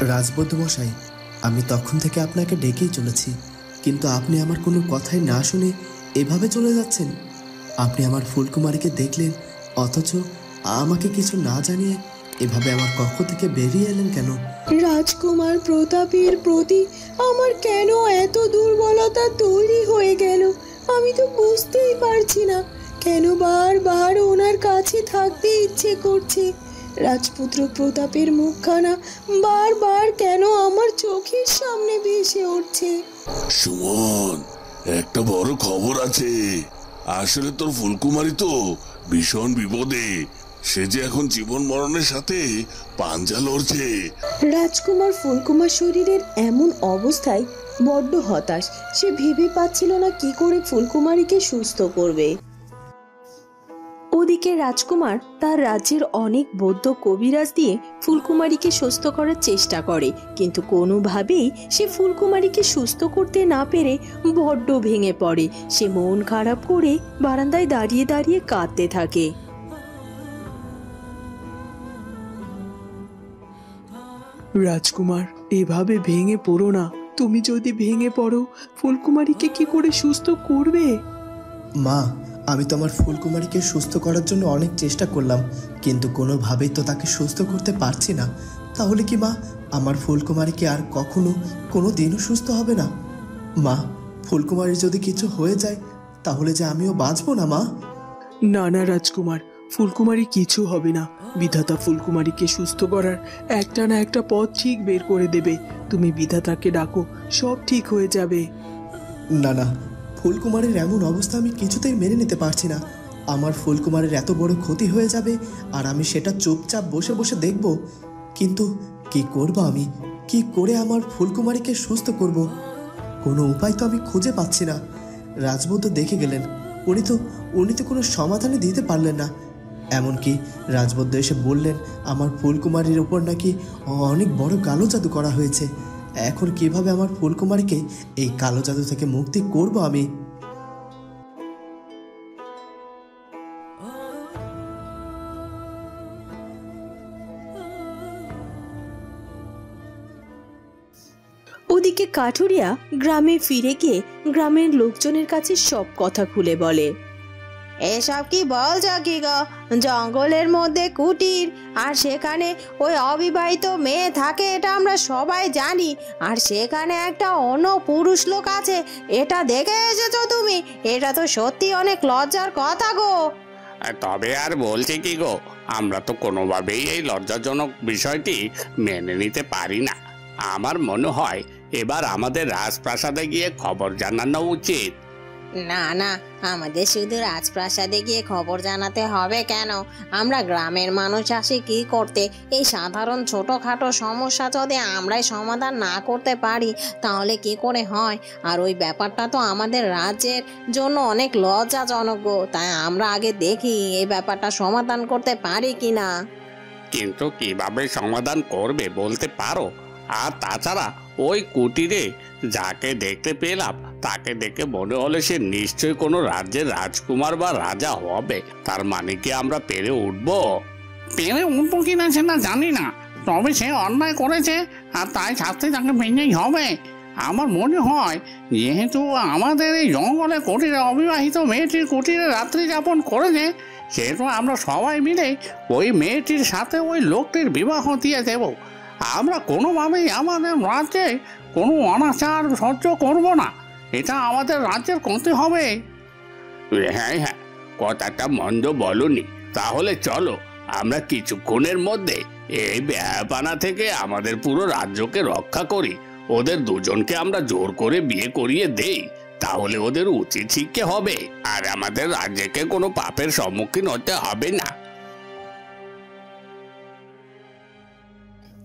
রাজবৈদ্য মশাই, আমি তখন থেকে আপনাকে ডেকেই চলেছি, কিন্তু আপনি আমার কোনো কথাই না শুনে এভাবে চলে যাচ্ছেন। আপনি আমার ফুলকুমারীকে দেখলেন, অথচ আমাকে কিছু না জানিয়ে এভাবে আমার কক্ষ থেকে বেরিয়ে এলেন কেন? রাজকুমার প্রতাপের প্রতি আমার কেন এত দুর্বলতা তৈরি হয়ে গেল আমি তো বুঝতেই পারছি না। কেন বারবার ওনার কাছে থাকতে ইচ্ছে করছে। রাজপুত্র প্রতাপের মুখখানা বারবার কেন আমার চোখের সামনে ভেসে উঠছে। সুমন, একটা বড় খবর আছে। আসলে তোর ফুলকুমারী তো ভীষণ বিপদে। সে যে এখন জীবন মরণের সাথে পাঞ্জা লড়ছে। রাজকুমার ফুলকুমার শরীরের এমন অবস্থায় বড্ড হতাশ। সে ভেবে পাচ্ছিল না কি করে ফুলকুমারীকে সুস্থ করবে। ওদিকে রাজকুমার তার রাজ্যের অনেক বৌদ্ধ কবিরাজ দিয়ে ফুলকুমারীকে সুস্থ করার চেষ্টা করে, কিন্তু কোনোভাবেই সে ফুলকুমারীকে সুস্থ করতে না পেরে বড্ড ভেঙে পড়ে। সে মন খারাপ করে বারান্দায় দাঁড়িয়ে দাঁড়িয়ে কাঁদতে থাকে। রাজকুমার, এভাবে ভেঙে পড়ো না। তুমি যদি ভেঙে পড়ো, ফুলকুমারীকে কি করে সুস্থ করবে? মা, আমি তো আমার ফুলকুমারীকে সুস্থ করার জন্য অনেক চেষ্টা করলাম, কিন্তু কোনোভাবেই তো তাকে সুস্থ করতে পারছি না। তাহলে কি মা, আমার ফুলকুমারীকে আর কখনো কোনো দিনও সুস্থ হবে না? মা, ফুলকুমারীর যদি কিছু হয়ে যায় তাহলে যে আমিও বাঁচবো না মা। না না রাজকুমার, ফুলকুমারী কিছু হবে না। বিধাতা ফুলকুমারীকে সুস্থ করার একটা না একটা পথ ঠিক বের করে দেবে। তুমি বিধাতাকে ডাকো, সব ঠিক হয়ে যাবে। না না, ফুলকুমারীর এমন অবস্থা আমি কিছুতেই মেনে নিতে পারছি না। আমার ফুলকুমারীর এত বড় ক্ষতি হয়ে যাবে আর আমি সেটা চুপচাপ বসে বসে দেখব। কিন্তু কি করব আমি? কি করে আমার ফুলকুমারীকে সুস্থ করব? কোনো উপায় তো আমি খুঁজে পাচ্ছি না। রাজবৌদ্ধ দেখে গেলেন, উনি তো কোনো সমাধানে দিতে পারলেন না। এমনকি রাজবৌদ্ধ এসে বললেন আমার ফুলকুমারীর উপর নাকি অনেক বড় কালো জাদু করা হয়েছে। এখন কিভাবে আমার ফুলকুমারীকে এই কালো জাদু থেকে মুক্তি করব আমি? ওদিকে কাঠুরিয়া গ্রামে ফিরে গিয়ে গ্রামের লোকজনের কাছে সব কথা খুলে বলে। এসব কি বলছ কি গো? জঙ্গলের মধ্যে কুটির, আর সেখানে ওই অবিবাহিত মেয়ে থাকে, এটা আমরা সবাই জানি। আর সেখানে একটা অন্য পুরুষ লোক আছে, এটা দেখে এসেছো তুমি? এটা তো সত্যি অনেক লজ্জার কথা গো। তবে আর বলছি কি গো, আমরা তো কোনোভাবেই এই লজ্জাজনক বিষয়টি মেনে নিতে পারি না। আমার মনে হয় এবার আমাদের রাজপ্রাসাদে গিয়ে খবর জানানো উচিত। না না, আমাদের শুধু রাজপ্রাসাদে গিয়ে খবর জানাতে হবে কেন? আমরা গ্রামের মানুষ আসি কি করতে? এই সাধারণ ছোটখাটো সমস্যা যদি আমরাই সমাধান না করতে পারি তাহলে কি করে হয়? আর ওই ব্যাপারটা তো আমাদের রাজ্যের জন্য অনেক লজ্জাজনক গো। তাই আমরা আগে দেখি এই ব্যাপারটা সমাধান করতে পারি কিনা। কিন্তু কিভাবে সমাধান করবে বলতে পারো? আর তাছাড়া ওই কুটিরে যাকে দেখতে পেলাম তাকে দেখে মনে হলে সে নিশ্চয়ই কোনো রাজ্যের রাজকুমার বা রাজা হবে। তার মানে কি আমরা পেরে উঠবো? পেরে উঠবো কিনা সেটা জানি না, তবে সে অন্যায় করেছে আর তাই শাস্তি তাকে পেয়েই হবে। আমার মনে হয় যেহেতু আমাদের এই জঙ্গলে কুটিরে অবিবাহিত মেয়েটির কুটিরে রাত্রি যাপন করেছে, সেহেতু আমরা সবাই মিলে ওই মেয়েটির সাথে ওই লোকটির বিবাহ দিয়ে দেব। আমরা কোনোভাবেই আমাদের রাজ্যে কোনো অনাচার সহ্য করব না। এটা আমাদের রাজ্যের ক্ষতি হবে। হ্যাঁ হ্যাঁ, কথাটা মন্দ বলনি। তাহলে চলো আমরা কিছুক্ষণের মধ্যে এই ব্যাপানা থেকে আমাদের পুরো রাজ্যকে রক্ষা করি। ওদের দুজনকে আমরা জোর করে বিয়ে করিয়ে দেই, তাহলে ওদের উচিত শিক্ষা হবে আর আমাদের রাজ্যকে কোনো পাপের সম্মুখীন হতে হবে না।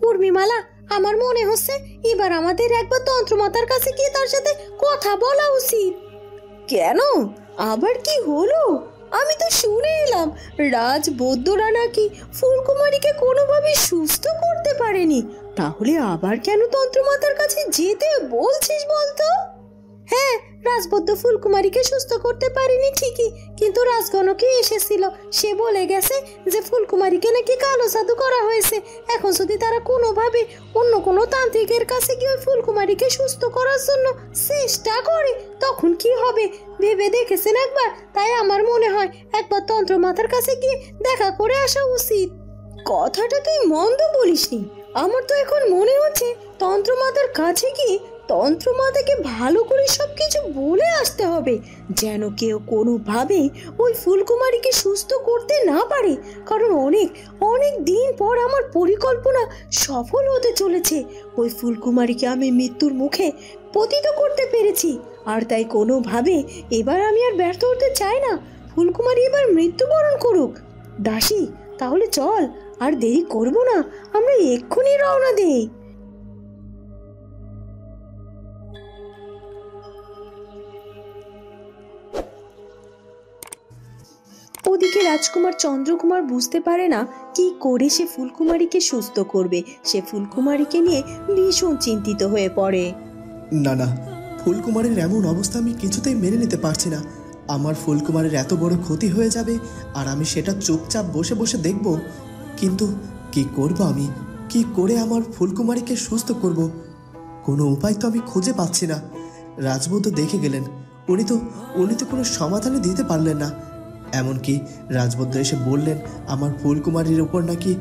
উর্মিমালা, আমার মনে হচ্ছে এবার আমাদের একবার তন্ত্রমাতার কাছে গিয়ে তার সাথে কথা বলা উচিত। কেন? আবার কি হলো? আমি তো শুনে এলাম রাজবৌদ্ধরা নাকি ফুলকুমারীকে কোনোভাবে সুস্থ করতে পারেনি। তাহলে আবার কেন তন্ত্রমাতার কাছে যেতে বলছিস বলতো? হ্যাঁ, রাজবদ্ধ ফুলকুমারীকে সুস্থ করতে পারিনি ঠিকই, কিন্তু রাজগণকে এসেছিল, সে বলে গেছে যে ফুলকুমারীকে নাকি কালো জাদু করা হয়েছে। এখন যদি তারা কোনোভাবে অন্য কোনো তান্ত্রিকের কাছে গিয়ে ওই ফুলকুমারীকে সুস্থ করার জন্য চেষ্টা করে, তখন কি হবে ভেবে দেখেছেন একবার? তাই আমার মনে হয় একবার তন্ত্র মাতার কাছে গিয়ে দেখা করে আসা উচিত। কথাটা তুই মন্দ বলিসনি, আমার তো এখন মনে হচ্ছে তন্ত্রমাতার কাছে গিয়ে তন্ত্রমাতাকে ভালো করে সবকিছু বলে আসতে হবে, যেন কেউ কোনোভাবে ওই ফুলকুমারীকে সুস্থ করতে না পারে। কারণ অনেক অনেক দিন পর আমার পরিকল্পনা সফল হতে চলেছে। ওই ফুলকুমারীকে আমি মৃত্যুর মুখে পতিত করতে পেরেছি, আর তাই কোনোভাবে এবার আমি আর ব্যর্থ হতে চাই না। ফুলকুমারী এবার মৃত্যুবরণ করুক। দাসী, তাহলে চল, আর দেরি করব না, আমরা এক্ষুনি রওনা দেই। ওদিকে রাজকুমার চন্দ্রকুমার বুঝতে পারে না কি করে সে ফুলকুমারীকে সুস্থ করবে। সে ফুলকুমারীকে নিয়ে ভীষণ চিন্তিত হয়ে পড়ে। না না, ফুলকুমারীর এমন অবস্থা আমি কিছুতেই মেনে নিতে পারছি না। আমার ফুলকুমারীর এত বড় ক্ষতি হয়ে যাবে আর আমি সেটা চুপচাপ বসে বসে দেখব। কিন্তু কি করব আমি? কি করে আমার ফুলকুমারীকে সুস্থ করব? কোনো উপায় তো আমি খুঁজে পাচ্ছি না। রাজবৌদ্ধ দেখে গেলেন, উনি তো কোনো সমাধানে দিতে পারলেন না। এমনকি রাজবৌদ্ধ এসে বললেন আমার ফুলকুমারীর উপর নাকি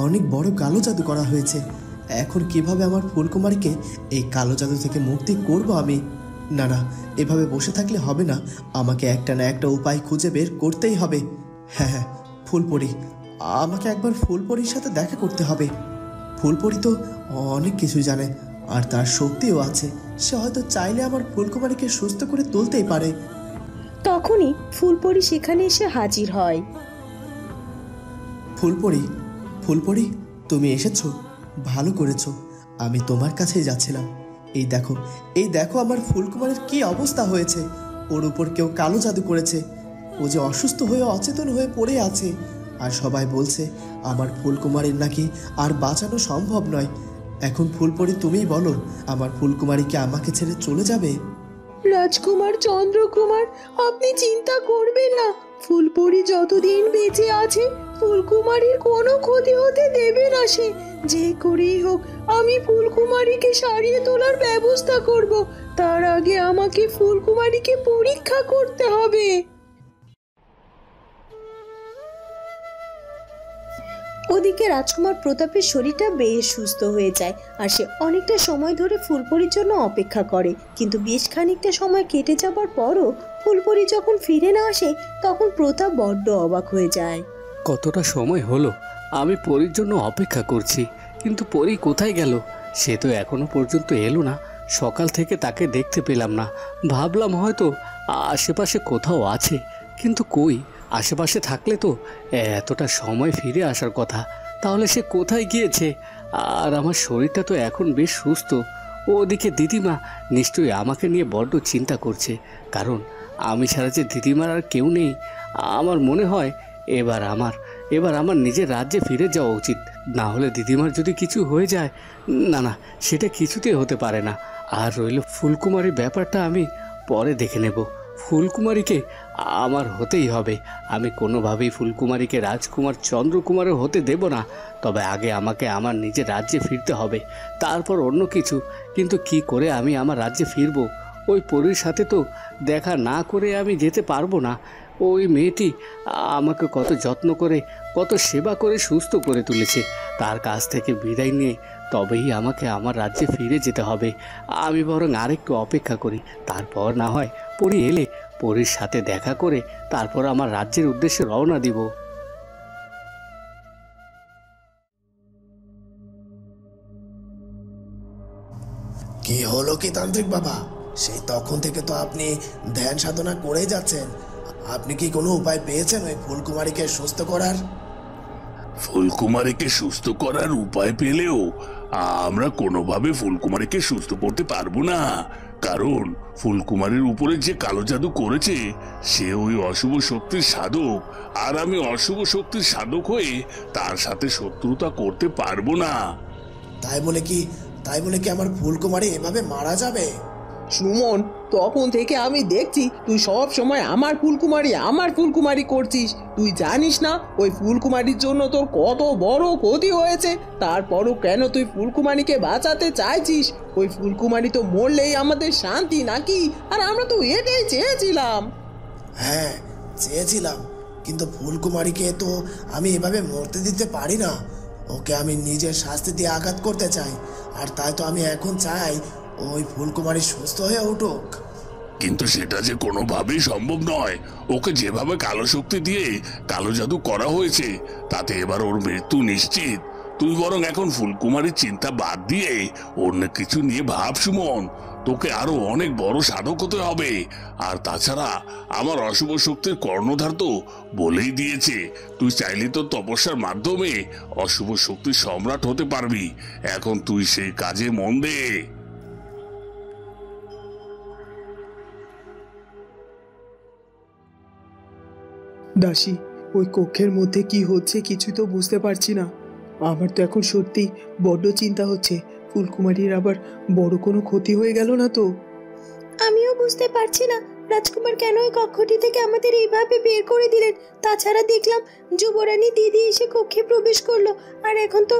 অনেক বড় কালো জাদু করা হয়েছে। এখন কিভাবে আমার ফুলকুমারীকে এই কালো জাদু থেকে মুক্তি করব আমি? না না, এভাবে বসে থাকলে হবে না, আমাকে একটা না একটা উপায় খুঁজে বের করতেই হবে। হ্যাঁ হ্যাঁ, ফুলপরি, আমাকে একবার ফুলপরির সাথে দেখা করতে হবে। ফুলপরি তো অনেক কিছু জানে, আর তার শক্তিও আছে। সে হয়তো চাইলে আমার ফুলকুমারীকে সুস্থ করে তুলতেই পারে। তখনই ফুলপরি সেখানে এসে হাজির হয়। ফুলপরি, ফুলপরি, তুমি এসেছো, ভালো করেছো। আমি তোমার কাছেই যাচ্ছিলাম। এই দেখো আমার ফুলকুমারীর কি অবস্থা হয়েছে। ওর উপর কেউ কালো জাদু করেছে। ও যে অসুস্থ হয়ে অচেতন হয়ে পড়ে আছে, আর সবাই বলছে আমার ফুলকুমারীর নাকি আর বাঁচানো সম্ভব নয়। এখন ফুলপরি, তুমিই বলো, আমার ফুলকুমারী কি আমাকে ছেড়ে চলে যাবে? রাজকুমার চন্দ্রকুমার, আপনি চিন্তা করবেন না। ফুলপরি যতদিন বেঁচে আছে ফুলকুমারীর কোনো ক্ষতি হতে দেবে না সে। যে করেই হোক আমি ফুলকুমারীকে সারিয়ে তোলার ব্যবস্থা করব। তার আগে আমাকে ফুলকুমারীকে পরীক্ষা করতে হবে। ওদিকে রাজকুমার প্রতাপের শরীরটা বেশ সুস্থ হয়ে যায়, আর সে অনেকটা সময় ধরে ফুলপরির জন্য অপেক্ষা করে। কিন্তু বেশ খানিকটা সময় কেটে যাবার পরও ফুলপরি যখন ফিরে না আসে, তখন প্রতাপ বড্ড অবাক হয়ে যায়। কতটা সময় হলো আমি পরীর জন্য অপেক্ষা করছি, কিন্তু পরী কোথায় গেল? সে তো এখনো পর্যন্ত এলো না। সকাল থেকে তাকে দেখতে পেলাম না। ভাবলাম হয়তো আশেপাশে কোথাও আছে, কিন্তু কই? আশেপাশে থাকলে তো এতটা সময় ফিরে আসার কথা। তাহলে সে কোথায় গিয়েছে? আর আমার শরীরটা তো এখন বেশ সুস্থ। ওদিকে দিদিমা নিশ্চয়ই আমাকে নিয়ে বড্ড চিন্তা করছে, কারণ আমি ছাড়া যে দিদিমার আর কেউ নেই। আমার মনে হয় এবার আমার নিজের রাজ্যে ফিরে যাওয়া উচিত। না হলে দিদিমার যদি কিছু হয়ে যায়, না, সেটা কিছুতেই হতে পারে না। আর রইল ফুলকুমারীর ব্যাপারটা, আমি পরে দেখে নেব। ফুলকুমারীকে আমার হতেই হবে। আমি কোনোভাবেই ফুলকুমারীকে রাজকুমার চন্দ্রকুমারের হতে দেব না। তবে আগে আমাকে আমার নিজের রাজ্যে ফিরতে হবে, তারপর অন্য কিছু। কিন্তু কি করে আমি আমার রাজ্যে ফিরব? ওই পরীর সাথে তো দেখা না করে আমি যেতে পারবো না। ওই মেয়েটি আমাকে কত যত্ন করে, কত সেবা করে সুস্থ করে তুলেছে। তার কাছ থেকে বিদায় নিয়ে তবেই আমাকে আমার রাজ্যে ফিরে যেতে হবে। আমি বরং আরেকটু অপেক্ষা করি, তারপর না হয় পরী এলে পরীর সাথে দেখা করে তারপর আমার রাজ্যের উদ্দেশ্যে রওনা দিব। কি হলো কি তান্ত্রিক বাবা? সেই তখন থেকে তো আপনি ধ্যান সাধনা করেই যাচ্ছেন। আপনি কি কোনো উপায় পেয়েছেন ওই ফুলকুমারীকে সুস্থ করার? ফুলকুমারীকে সুস্থ করার উপায় পেলেও আমরা কোনোভাবে ফুলকুমারীকে সুস্থ করতে পারবো না, কারণ ফুলকুমারীর উপরে যে কালো জাদু করেছে সে ওই অশুভ শক্তির সাধক, আর আমি অশুভ শক্তির সাধক হয়ে তার সাথে শত্রুতা করতে পারবো না। তাই বলে কি আমার ফুলকুমারী এভাবে মারা যাবে? সুমন, তখন থেকে আমি দেখছি তুই সব সময় আমার ফুলকুমারি করছিস। তুই জানিস না ওই ফুলকুমারির জন্য তোর কত বড় ক্ষতি হয়েছে? তারপরও কেন তুই ফুলকুমারিকে বাঁচাতে চাইছিস? ওই ফুলকুমারি তো মরলেই আমাদের শান্তি নাকি? আর আমরা তো এটাই চেয়েছিলাম। হ্যাঁ, চেয়েছিলাম, কিন্তু ফুলকুমারীকে তো আমি এভাবে মরতে দিতে পারি না। ওকে আমি নিজের শাস্তি দিয়ে আঘাত করতে চাই, আর তাই তো আমি এখন চাই ওই ফুলকুমারী সুস্থ হয়ে উঠুক। কিন্তু সেটা যে কোনোভাবেই সম্ভব নয়। ওকে যেভাবে কালো শক্তি দিয়ে কালো জাদু করা হয়েছে, তাতে এবার ওর মৃত্যু নিশ্চিত। তুই বরং এখন ফুলকুমারীর চিন্তা বাদ দিয়ে অন্য কিছু নিয়ে ভাব সুমন। তোকে আরো অনেক বড় সাধক হতে হবে। আর তাছাড়া আমার অশুভ শক্তির কর্ণধার তো বলেই দিয়েছে, তুই চাইলে তো তপস্যার মাধ্যমে অশুভ শক্তির সম্রাট হতে পারবি। এখন তুই সেই কাজে মন দে। দাসী, ওই কক্ষের মধ্যে কি হচ্ছে কিছু তো বুঝতে পারছি না। আমার তো এখন সত্যি বড্ড চিন্তা হচ্ছে, ফুলকুমারীর আবার বড় কোনো ক্ষতি হয়ে গেল না তো? আমিও বুঝতে পারছি না রাজকুমার কেন ওই কক্ষটি থেকে আমাদের এইভাবে বের করে দিলেন। তাছাড়া দেখলাম যুবরানী দিদি এসে কক্ষে প্রবেশ করলো, আর এখন তো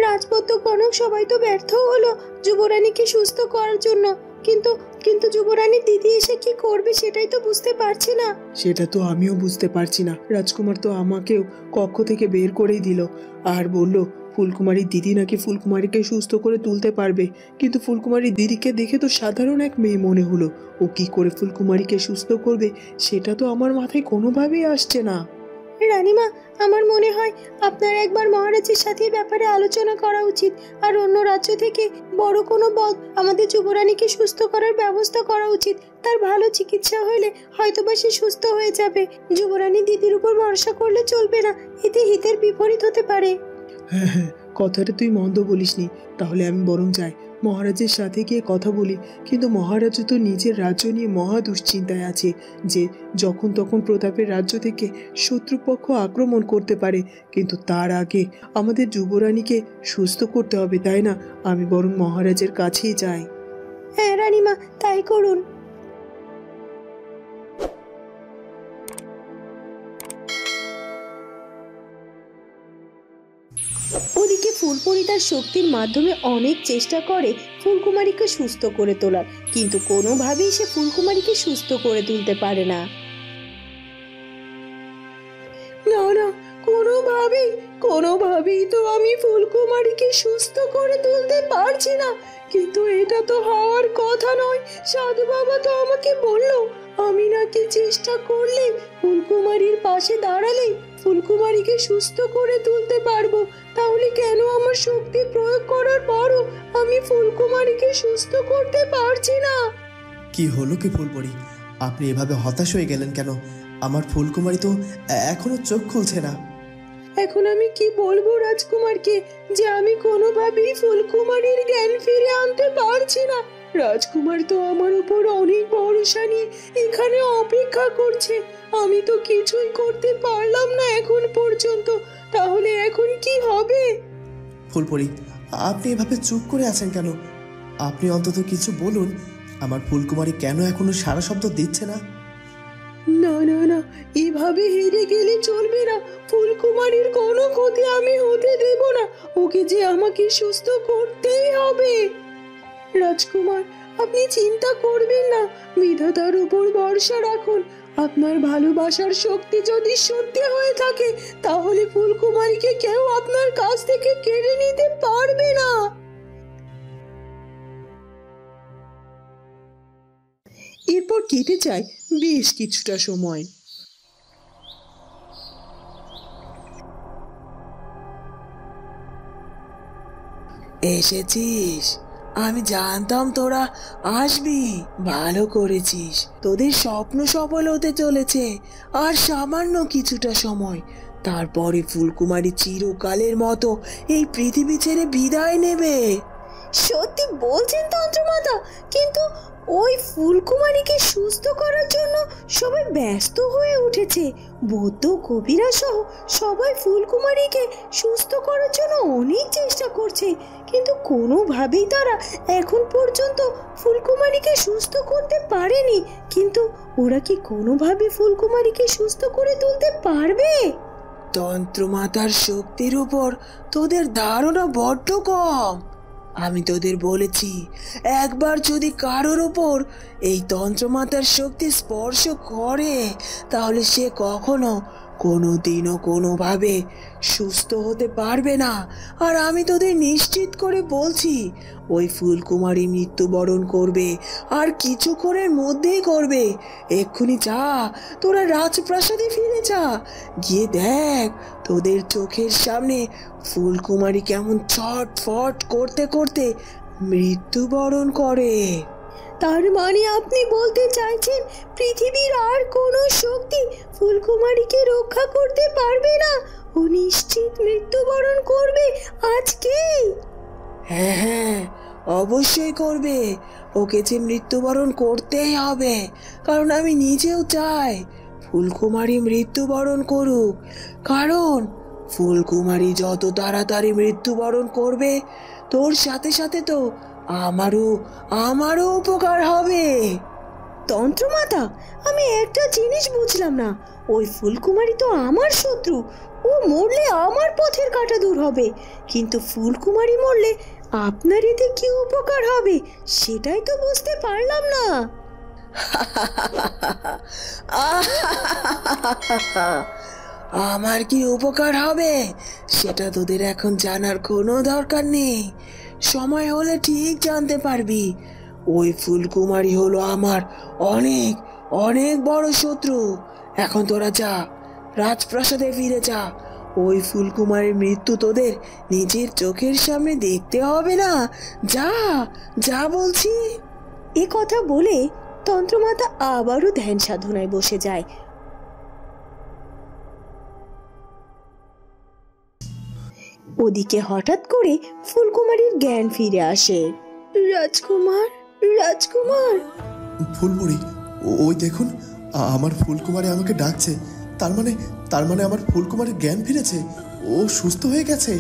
রাজপুত্র কনক সবাই তো ব্যর্থ হলো যুবরানীকে সুস্থ করার জন্য। কিন্তু কিন্তু যুবরানী দিদি এসে কি করবে সেটাই তো বুঝতে পারছি না। সেটা তো আমিও বুঝতে পারছি না। রাজকুমার তো আমাকেও কক্ষ থেকে বের করেই দিল, আর বলল ফুলকুমারীর দিদি নাকি ফুলকুমারীকে সুস্থ করে তুলতে পারবে। কিন্তু ফুলকুমারীর দিদিকে দেখে তো সাধারণ এক মেয়ে মনে হলো। ও কি করে ফুলকুমারীকে সুস্থ করবে সেটা তো আমার মাথায় কোনোভাবেই আসছে না। রানীমা, আমার মনে হয় আপনার একবার মহারাজের সাথে ব্যাপারে আলোচনা করা উচিত, আর অন্য রাজ্য থেকে বড় কোনো বল আমাদের যুবরানীকে সুস্থ করার ব্যবস্থা করা উচিত। তার ভালো চিকিৎসা হলে হয়তোবা সে সুস্থ হয়ে যাবে। যুবরানী দিদির উপর ভরসা করলে চলবে না, এতে হিতের বিপরীত হতে পারে। হ্যাঁ হ্যাঁ, কথাটা তুই মন্দ বলিসনি। তাহলে আমি বরং যাই, মহারাজের সাথে গিয়ে কথা বলি। কিন্তু মহারাজ তো নিজের রাজ্য নিয়ে মহা দুশ্চিন্তায় আছে যে যখন তখন প্রতাপের রাজ্য থেকে শত্রুপক্ষ আক্রমণ করতে পারে। কিন্তু তার আগে আমাদের যুবরানীকে সুস্থ করতে হবে, তাই না? আমি বরং মহারাজের কাছেই যাই। হ্যাঁ রানীমা, তাই করুন। ওদিকে ফুলপরি তার শক্তির মাধ্যমে অনেক চেষ্টা করে ফুলকুমারীকে সুস্থ করে তোলার, কিন্তু কোনোভাবেই সে ফুলকুমারীকে সুস্থ করে তুলতে পারে না। না না, কোনোভাবেই তো আমি ফুলকুমারীকে সুস্থ করে তুলতে পারছি না। কিন্তু এটা তো হওয়ার কথা নয়। সাধু বাবা তো আমাকে বললো আমি নাকি চেষ্টা করলে, ফুলকুমারীর পাশে দাঁড়ালে ফুলকুমারীকে সুস্থ করে তুলতে পারবো। তাহলে কেন আমার শক্তি প্রয়োগ করার পরও আমি ফুলকুমারীকে সুস্থ করতে পারছি না? কি হলো কি ফুলপরি, আপনি এভাবে হতাশ হয়ে গেলেন কেন? আমার ফুলকুমারী তো এখনো চোখ খুলছে না। এখন আমি কি বলবো রাজকুমারকে যে আমি কোনোভাবেই ফুলকুমারীর জ্ঞান ফিরে আনতে পারছি না? রাজকুমার তো আমার উপর অনেক ভরসা নিয়ে এখানে অপেক্ষা করছে। আমি তো কিছুই করতে পারলাম না এখন পর্যন্ত। তাহলে এখন কি হবে? ফুলপরি, আপনি এভাবে চুপ করে আছেন কেন? আপনি অন্তত কিছু বলুন। আমার ফুলকুমারী কেন এখনো সারা শব্দ দিচ্ছে না? না না না, এভাবে হেরে গেলে চলবে না। ফুলকুমারীর কোনো ক্ষতি আমি হতে দেব না। ওকে যে আমাকে সুস্থ করতেই হবে। রাজকুমার, আপনি চিন্তা করবেন না, বিধাতার উপর ভরসা রাখুন। আপনার ভালোবাসার শক্তি যদি সত্যি হয়ে থাকে তাহলে ফুলকুমারীকে কেউ আপনার কাছ থেকে কেড়ে নিতে পারবে না। এরপর কেটে যায় বেশ কিছুটা সময়। এসেছিস? আমি জানতাম তোরা আসবি, ভালো করেছিস। তোদের স্বপ্ন সফল হতে চলেছে আর সামান্য কিছুটা সময়, তারপরে ফুলকুমারী চিরকালের মতো এই পৃথিবী ছেড়ে বিদায় নেবে। সত্যি বলছেন তন্ত্রমাতা? কিন্তু ওই ফুলকুমারীকে সুস্থ করার জন্য সবাই ব্যস্ত হয়ে উঠেছে। বৌদ্ধ কবিরা সহ সবাই ফুলকুমারীকে সুস্থ করার জন্য অনেক চেষ্টা করছে, কিন্তু কোনোভাবেই তারা এখন পর্যন্ত ফুলকুমারীকে সুস্থ করতে পারেনি। কিন্তু ওরা কি কোনোভাবে ফুলকুমারীকে সুস্থ করে তুলতে পারবে? তন্ত্রমাতার শক্তির উপর তোদের ধারণা বড্ড কম। আমি তোদের বলেছি, একবার যদি কারোর উপর এই তন্ত্রমাতার শক্তি স্পর্শ করে তাহলে সে কখনো কোনোদিনও কোনোভাবে সুস্থ হতে পারবে না। আর আমি তোদের নিশ্চিত করে বলছি, ওই ফুলকুমারী মৃত্যুবরণ করবে, আর কিছুক্ষণের মধ্যেই করবে। এক্ষুনি যা, তোরা রাজপ্রাসাদে ফিরে যা, গিয়ে দেখ তোদের চোখের সামনে ফুলকুমারী কেমন ছটফট করতে করতে মৃত্যুবরণ করে। তার মানে আপনি বলতে চাইছেন পৃথিবীর আর কোনো শক্তি ফুলকুমারীকে রক্ষা করতে পারবে না? ও নিশ্চিত মৃত্যুবরণ করবে আজকেই। হ্যাঁ হ্যাঁ, অবশ্যই করবে। ওকে যে মৃত্যুবরণ করতেই হবে, কারণ আমি নিজেও চাই ফুলকুমারী মৃত্যুবরণ করুক। কারণ ফুলকুমারী যত তাড়াতাড়ি মৃত্যুবরণ করবে, তোর সাথে সাথে তো আমারও উপকার হবে। তন্ত্রমাতা, আমি একটা জিনিস বুঝলাম না। ওই ফুলকুমারী তো আমার শত্রু, ও মরলে আমার পথের কাঁটা দূর হবে, কিন্তু ফুলকুমারী মরলে আপনার এতে কি উপকার হবে সেটাই তো বুঝতে পারলাম না। আমার কি উপকার হবে সেটা তোদের এখন জানার কোনো দরকার নেই। সময় হলে ঠিক জানতে পারবি। ওই ফুলকুমারী হলো আমার অনেক অনেক বড় শত্রু। এখন তোরা যা, রাজপ্রাসাদে ফিরে যা। ওই ফুলকুমারীর মৃত্যু তোদের নিজের চোখের সামনে দেখতে হবে না। যা যা বলছি। এ কথা বলে তন্ত্রমাতা আবারও ধ্যান সাধনায় বসে যায়। ওদিকে হঠাৎ করে ফুলকুমারীর জ্ঞান ফিরে আসে। রাজকুমার, রাজকুমার। ফুলমুড়ি, ওই দেখুন, আমার ফুলকুমারী আমাকে ডাকছে। তার মানে আমার ফুলকুমারীর জ্ঞান ফিরেছে, ও সুস্থ হয়ে গেছে।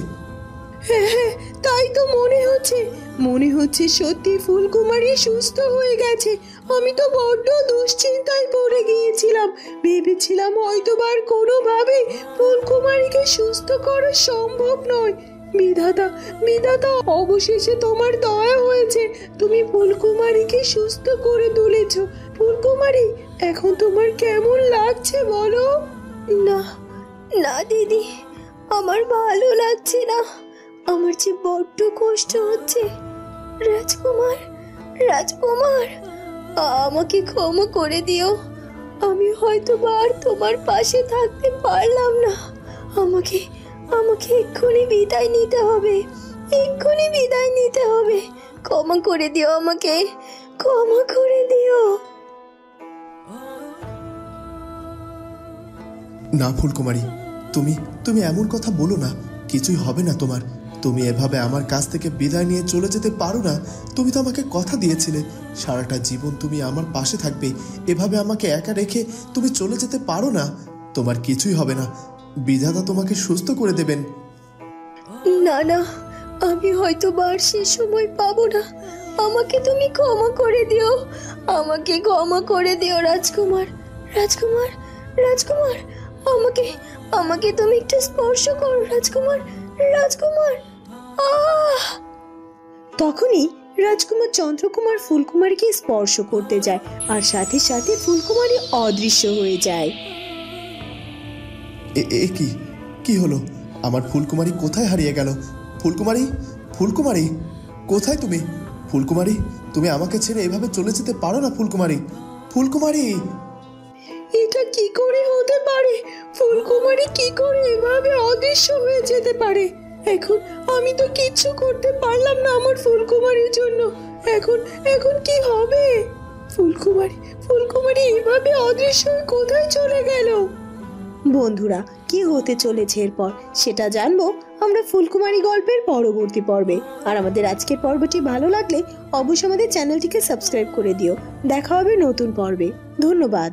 হ্যাঁ হ্যাঁ, তাই তো মনে হচ্ছে সত্যি ফুলকুমারী সুস্থ হয়ে গেছে। আমি তো বড্ড দুশ্চিন্তায় পড়ে গিয়েছিলাম, ভেবেছিলাম হয়তোবার কোনোভাবে ফুলকুমারীকে সুস্থ করা সম্ভব নয়। বিধাতা, অবশেষে তোমার দয়া হয়েছে, তুমি ফুলকুমারীকে সুস্থ করে তুলেছ। ফুলকুমারী, এখন তোমার কেমন লাগছে বলো? না না দিদি, আমার ভালো লাগছে না, আমার যে বড্ড কষ্ট হচ্ছে। রাজকুমার, আমাকে ক্ষমা করে দিও। আমি হয়তো আর তোমার পাশে থাকতে পারলাম না। আমাকে এক্ষুনি বিদায় নিতে হবে। ক্ষমা করে দিও, আমাকে ক্ষমা করে দিও। না ফুলকুমারী, তুমি এমন কথা বলো না। কিছুই হবে না তোমার। তুমি এভাবে আমার কাছ থেকে বিদায় নিয়ে চলে যেতে পারো না। তুমি তো আমাকে কথা দিয়েছিলে সারাটা জীবন তুমি আমার পাশে থাকবে। এভাবে আমাকে একা রেখে তুমি চলে যেতে পারো না। তোমার কিছুই হবে না, বিধাতা তোমাকে সুস্থ করে দেবেন। না, আমি হয়তো বার সে সময় পাবো না। আমাকে তুমি ক্ষমা করে দিও, রাজকুমার। আমাকে তুমি একটু স্পর্শ করো, রাজকুমার। তখনই রাজকুমার চন্দ্রকুমার ফুলকুমারীকে স্পর্শ করতে যায়, আর সাথে সাথে ফুলকুমারী অদৃশ্য হয়ে যায়। এ কি হলো? আমার ফুলকুমারী কোথায় হারিয়ে গেল? ফুলকুমারী, কোথায় তুমি? ফুলকুমারী, তুমি আমাকে ছেড়ে এভাবে চলে যেতে পারো না। ফুলকুমারী, এটা কি করে হতে পারে? ফুলকুমারী কি করে এভাবে অদৃশ্য হয়ে যেতে পারে? এখন আমি তো কিচ্ছু করতে পারলাম না আমার ফুলকুমারীর জন্য। এখন কি হবে? ফুলকুমারী এভাবে অদৃশ্য হয়ে কোথায় চলে গেল? বন্ধুরা, কি হতে চলেছে এরপর সেটা জানবো আমরা ফুলকুমারী গল্পের পরবর্তী পর্বে। আর আমাদের আজকের পর্বটি ভালো লাগলে অবশ্যই আমাদের চ্যানেলটিকে সাবস্ক্রাইব করে দিও। দেখা হবে নতুন পর্বে। ধন্যবাদ।